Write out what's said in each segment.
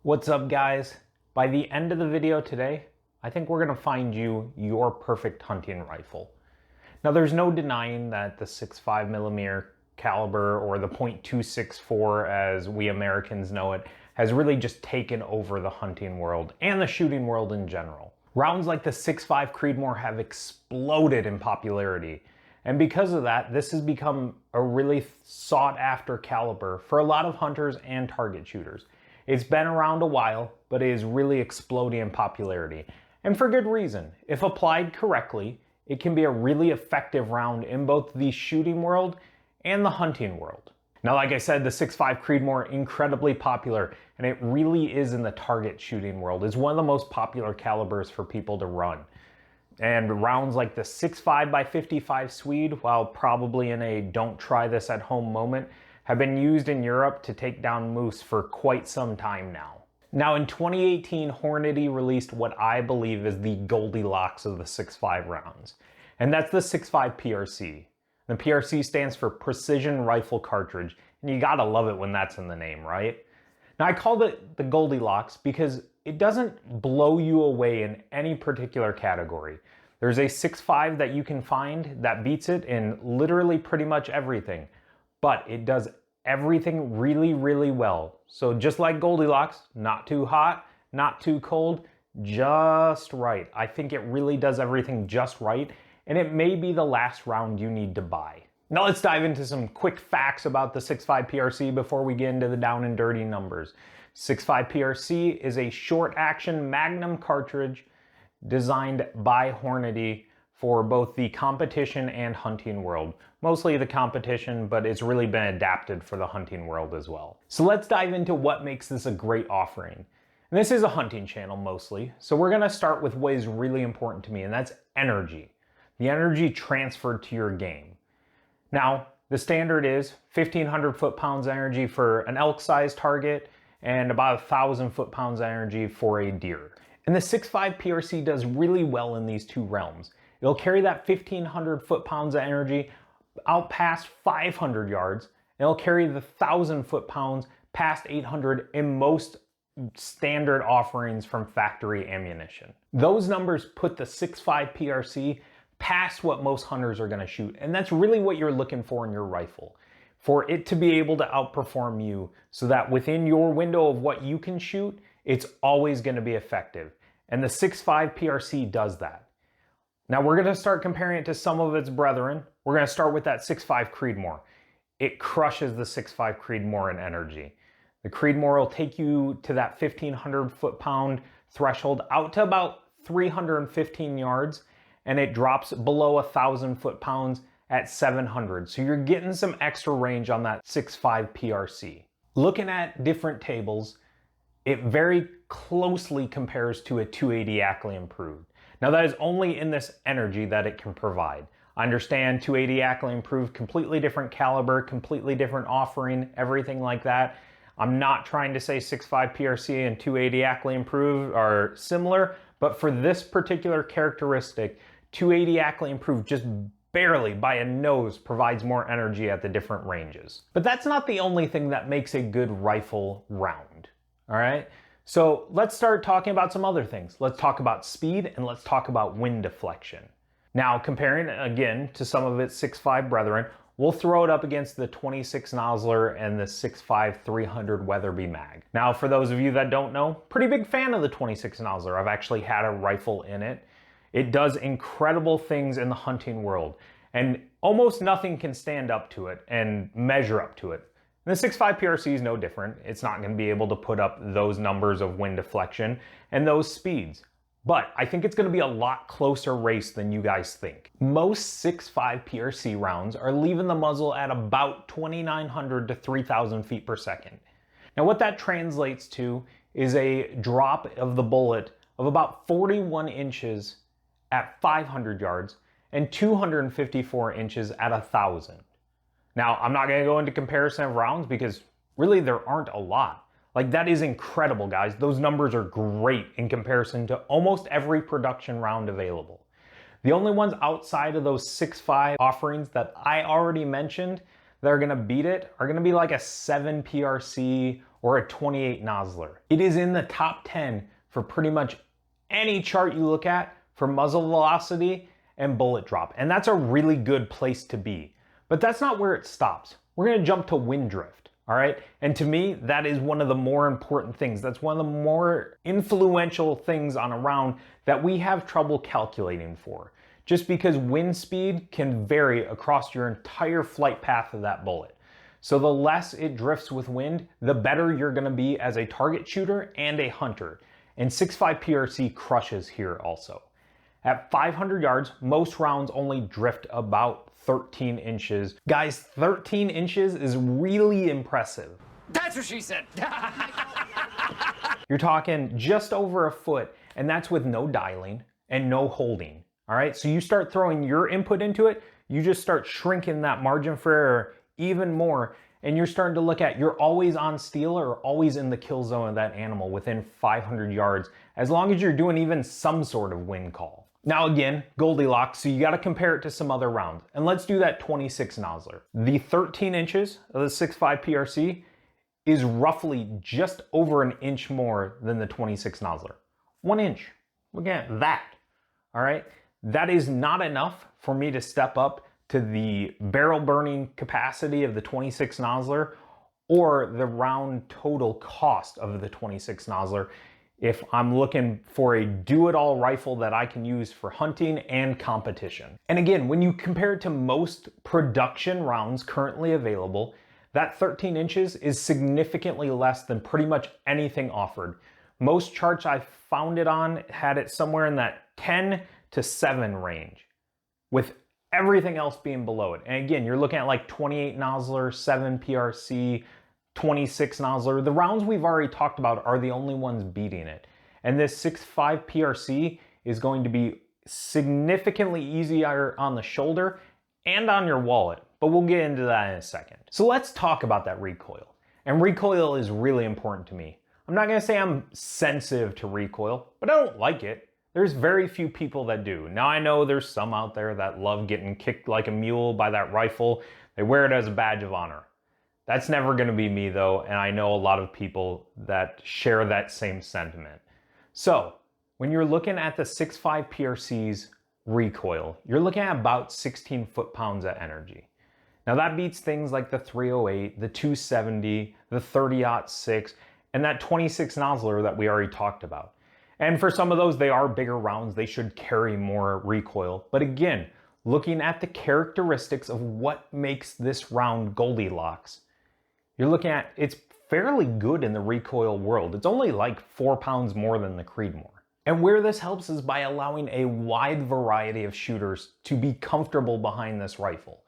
What's up, guys? By the end of the video today, I think we're gonna find you your perfect hunting rifle. Now, there's no denying that the 6.5mm caliber, or the .264 as we Americans know it, has really just taken over the hunting world and the shooting world in general. Rounds like the 6.5 Creedmoor have exploded in popularity. And because of that, this has become a really sought after caliber for a lot of hunters and target shooters. It's been around a while, but it is really exploding in popularity. And for good reason. If applied correctly, it can be a really effective round in both the shooting world and the hunting world. Now, like I said, the 6.5 Creedmoor, incredibly popular, and it really is in the target shooting world. It's one of the most popular calibers for people to run. And rounds like the 6.5 by 55 Swede, while probably in a don't try this at home moment, have been used in Europe to take down moose for quite some time now. Now, in 2018, Hornady released what I believe is the Goldilocks of the 6.5 rounds, and that's the 6.5 PRC. The PRC stands for Precision Rifle Cartridge, and you gotta love it when that's in the name, right? Now, I called it the Goldilocks because it doesn't blow you away in any particular category. There's a 6.5 that you can find that beats it in literally pretty much everything, but it does everything really, really well. So just like Goldilocks, not too hot, not too cold, just right. I think it really does everything just right, and it may be the last round you need to buy. Now let's dive into some quick facts about the 6.5 PRC before we get into the down and dirty numbers. 6.5 PRC is a short action magnum cartridge designed by Hornady for both the competition and hunting world. Mostly the competition, but it's really been adapted for the hunting world as well. So let's dive into what makes this a great offering. And this is a hunting channel mostly, so we're gonna start with what is really important to me, and that's energy. The energy transferred to your game. Now, the standard is 1,500 foot-pounds energy for an elk-sized target and about 1,000 foot-pounds energy for a deer. And the 6.5 PRC does really well in these two realms. It'll carry that 1,500 foot-pounds of energy out past 500 yards, and it'll carry the 1,000 foot-pounds past 800 in most standard offerings from factory ammunition. Those numbers put the 6.5 PRC past what most hunters are going to shoot, and that's really what you're looking for in your rifle. For it to be able to outperform you so that within your window of what you can shoot, it's always going to be effective. And the 6.5 PRC does that. Now we're going to start comparing it to some of its brethren. We're going to start with that 6.5 Creedmoor. It crushes the 6.5 Creedmoor in energy. The Creedmoor will take you to that 1,500 foot-pound threshold out to about 315 yards, and it drops below 1,000 foot-pounds at 700. So you're getting some extra range on that 6.5 PRC. Looking at different tables, it very closely compares to a 280 Ackley Improved. Now that is only in this energy that it can provide. I understand 280 Ackley Improved, completely different caliber, completely different offering, everything like that. I'm not trying to say 6.5 PRC and 280 Ackley Improved are similar, but for this particular characteristic, 280 Ackley Improved just barely by a nose provides more energy at the different ranges. But that's not the only thing that makes a good rifle round, all right? So let's start talking about some other things. Let's talk about speed and let's talk about wind deflection. Now, comparing again to some of its 6.5 brethren, we'll throw it up against the 26 Nosler and the 6.5 300 Weatherby mag. Now, for those of you that don't know, pretty big fan of the 26 Nosler. I've actually had a rifle in it. It does incredible things in the hunting world, and almost nothing can stand up to it and measure up to it. And the 6.5 PRC is no different. It's not going to be able to put up those numbers of wind deflection and those speeds. But I think it's going to be a lot closer race than you guys think. Most 6.5 PRC rounds are leaving the muzzle at about 2,900 to 3,000 feet per second. Now what that translates to is a drop of the bullet of about 41 inches at 500 yards and 254 inches at 1,000. Now, I'm not going to go into comparison of rounds because really there aren't a lot. Like, that is incredible, guys. Those numbers are great in comparison to almost every production round available. The only ones outside of those 6.5 offerings that I already mentioned that are going to beat it are going to be like a 7 PRC or a 28 nozzler. It is in the top 10 for pretty much any chart you look at for muzzle velocity and bullet drop. And that's a really good place to be. But that's not where it stops. We're gonna jump to wind drift, all right? And to me, that is one of the more important things. That's one of the more influential things on a round that we have trouble calculating for. Just because wind speed can vary across your entire flight path of that bullet. So the less it drifts with wind, the better you're gonna be as a target shooter and a hunter. And 6.5 PRC crushes here also. At 500 yards, most rounds only drift about 13 inches. Guys, 13 inches is really impressive. That's what she said. You're talking just over a foot, and that's with no dialing and no holding. All right, so you start throwing your input into it, you just start shrinking that margin for error even more, and you're starting to look at, you're always on steel or always in the kill zone of that animal within 500 yards, as long as you're doing even some sort of wind call. Now again, Goldilocks, so you gotta compare it to some other rounds. And let's do that 26 nozzler. The 13 inches of the 6.5 PRC is roughly just over an inch more than the 26 nozzler. 1 inch, look at that, all right? That is not enough for me to step up to the barrel burning capacity of the 26 nozzler or the round total cost of the 26 nozzler if I'm looking for a do-it-all rifle that I can use for hunting and competition. And again, when you compare it to most production rounds currently available, that 13 inches is significantly less than pretty much anything offered. Most charts I found it on had it somewhere in that 10 to 7 range, with everything else being below it. And again, you're looking at like 28 nozzler, 7 PRC, 26 nozzler. The rounds we've already talked about are the only ones beating it. And this 6.5 PRC is going to be significantly easier on the shoulder and on your wallet, but we'll get into that in a second. So let's talk about that recoil. And recoil is really important to me. I'm not gonna say I'm sensitive to recoil, but I don't like it. There's very few people that do. Now I know there's some out there that love getting kicked like a mule by that rifle. They wear it as a badge of honor. That's never gonna be me though, and I know a lot of people that share that same sentiment. So, when you're looking at the 6.5 PRC's recoil, you're looking at about 16 foot-pounds of energy. Now that beats things like the 308, the 270, the 30-06, and that 26 nozzler that we already talked about. And for some of those, they are bigger rounds. They should carry more recoil. But again, looking at the characteristics of what makes this round Goldilocks, you're looking at, it's fairly good in the recoil world. It's only like 4 pounds more than the Creedmoor. And where this helps is by allowing a wide variety of shooters to be comfortable behind this rifle.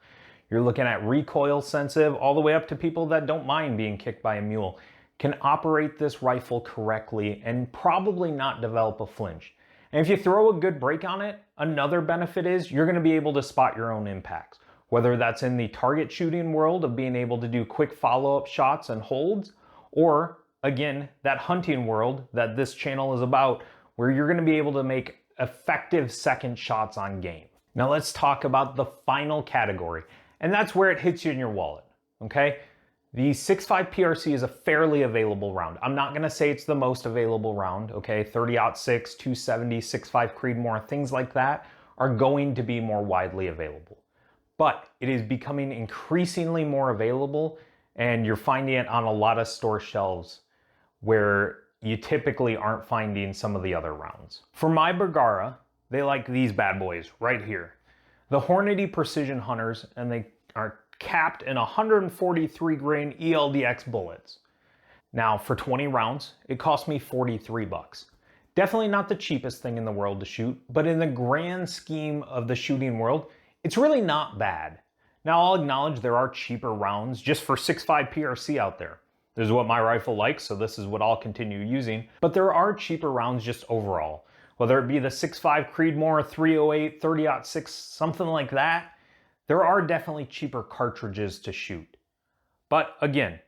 You're looking at recoil sensitive all the way up to people that don't mind being kicked by a mule, can operate this rifle correctly and probably not develop a flinch. And if you throw a good break on it, another benefit is you're going to be able to spot your own impacts, whether that's in the target shooting world of being able to do quick follow-up shots and holds, or again, that hunting world that this channel is about, where you're going to be able to make effective second shots on game. Now let's talk about the final category, and that's where it hits you in your wallet, okay? The 6.5 PRC is a fairly available round. I'm not gonna say it's the most available round, okay? 30-06, 270, 6.5 Creedmoor, things like that are going to be more widely available. But it is becoming increasingly more available, and you're finding it on a lot of store shelves where you typically aren't finding some of the other rounds. For my Bergara, they like these bad boys right here. The Hornady Precision Hunters, and they are capped in 143 grain ELDX bullets. Now for 20 rounds, it cost me 43 bucks. Definitely not the cheapest thing in the world to shoot, but in the grand scheme of the shooting world, it's really not bad. Now I'll acknowledge there are cheaper rounds just for 6.5 PRC out there. This is what my rifle likes, so this is what I'll continue using. But there are cheaper rounds just overall. Whether it be the 6.5 Creedmoor, 308, 30-06, something like that, there are definitely cheaper cartridges to shoot. But again,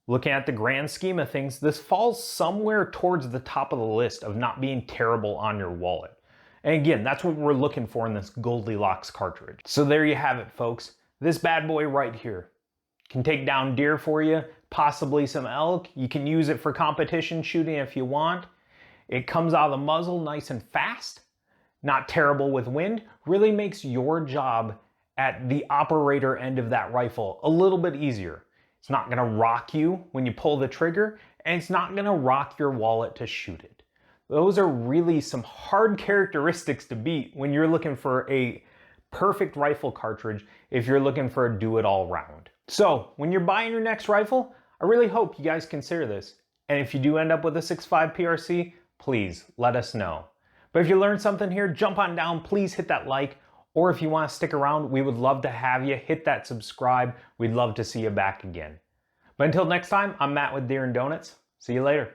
looking at the grand scheme of things, this falls somewhere towards the top of the list of not being terrible on your wallet. And again, that's what we're looking for in this Goldilocks cartridge. So there you have it, folks. This bad boy right here. Can take down deer for you, possibly some elk. You can use it for competition shooting if you want. It comes out of the muzzle nice and fast, not terrible with wind, really makes your job at the operator end of that rifle a little bit easier. It's not gonna rock you when you pull the trigger, and it's not gonna rock your wallet to shoot it. Those are really some hard characteristics to beat when you're looking for a perfect rifle cartridge if you're looking for a do-it-all round. So when you're buying your next rifle, I really hope you guys consider this. And if you do end up with a 6.5 PRC, please let us know. But if you learned something here, jump on down, please hit that like, or if you want to stick around, we would love to have you. Hit that subscribe. We'd love to see you back again. But until next time, I'm Matt with Deer and Donuts. See you later.